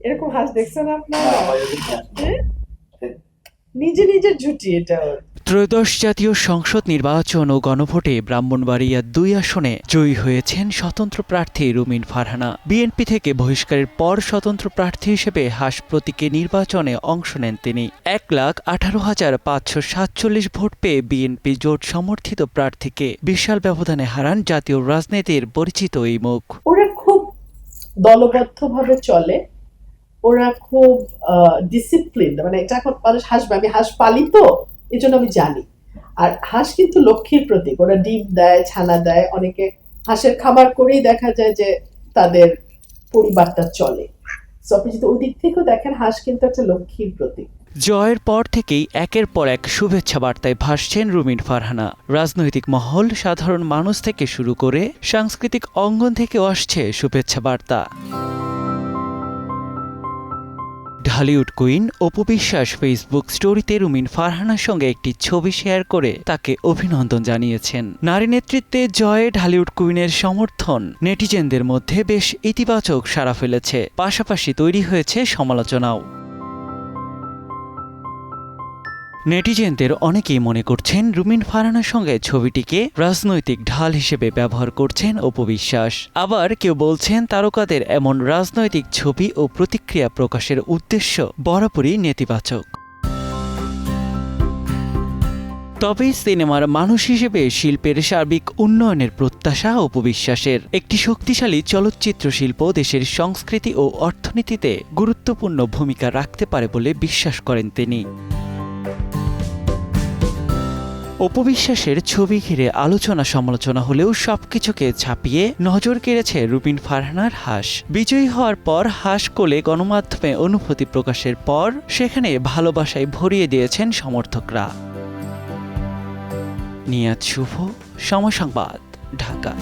এরকম হাঁস দেখছেন আপনারা? হ্যাঁ? নিজের জুটি এটা ওর। ত্রয়োদশ জাতীয় সংসদ নির্বাচন ও গণভোটে ব্রাহ্মণবাড়িয়া ২ আসনে জয়ী হয়েছেন স্বতন্ত্র প্রার্থী রুমিন ফারহানা। বিএনপি থেকে বহিষ্কারের পর স্বতন্ত্র প্রার্থী হিসেবে হাঁস প্রতীকে নির্বাচনে অংশ নেন তিনি। ১,১৮,৫৪৭ ভোট পেয়ে বিএনপি জোট সমর্থিত প্রার্থীকে বিশাল ব্যবধানে হারান জাতীয় রাজনীতির পরিচিত এই মুখ। ওরা খুব দলবদ্ধভাবে চলে, ওরা খুব ডিসিপ্লিন, মানে এটা এখন মানুষ হাসবে, আমি হাঁস পালি তো এই জন্য আমি জানি। আর হাঁস কিন্তু লক্ষ্মীর প্রতীক, ওরা ডিম দেয়, ছানা দেয়, অনেকে হাঁসের খাবার করেই দেখা যায় যে তাদের পরিবারটা চলে। সো আপনি যদি ওই দিক থেকেও দেখেন, হাঁস কিন্তু একটা লক্ষ্মীর প্রতীক। জয়ের পর থেকেই একের পর এক শুভেচ্ছা বার্তায় ভাসছেন রুমিন ফারহানা। রাজনৈতিক মহল, সাধারণ মানুষ থেকে শুরু করে সাংস্কৃতিক অঙ্গন থেকেও আসছে শুভেচ্ছা বার্তা। ঢালিউড কুইন অপু বিশ্বাস ফেসবুক স্টোরিতে রুমিন ফারহানার সঙ্গে একটি ছবি শেয়ার করে তাকে অভিনন্দন জানিয়েছেন। নারী নেতৃত্বে জয়ে ঢালিউড কুইনের সমর্থন নেটিজেনদের মধ্যে বেশ ইতিবাচক সাড়া ফেলেছে, পাশাপাশি তৈরি হয়েছে সমালোচনাও। নেটিজেনদের অনেকেই মনে করছেন রুমিন ফারহানার সঙ্গে ছবিটিকে রাজনৈতিক ঢাল হিসেবে ব্যবহার করছেন অপু বিশ্বাস। আবার কেউ বলছেন তারকাদের এমন রাজনৈতিক ছবি ও প্রতিক্রিয়া প্রকাশের উদ্দেশ্য বরাবরই নেতিবাচক। তবে সিনেমার মানুষ হিসেবে শিল্পের সার্বিক উন্নয়নের প্রত্যাশা অপু বিশ্বাসের। একটি শক্তিশালী চলচ্চিত্র শিল্প দেশের সংস্কৃতি ও অর্থনীতিতে গুরুত্বপূর্ণ ভূমিকা রাখতে পারে বলে বিশ্বাস করেন তিনি। অপু বিশ্বাসের ছবি ঘিরে আলোচনা সমালোচনা হলেও সবকিছুকে ছাপিয়ে নজর কেড়েছে রুমিন ফারহানার হাঁস। বিজয়ী হওয়ার পর হাঁস কোলে গণমাধ্যমে অনুভূতি প্রকাশের পর সেখানে ভালোবাসায় ভরিয়ে দিয়েছেন সমর্থকরা। নিয়াত শুভ, সময় সংবাদ, ঢাকা।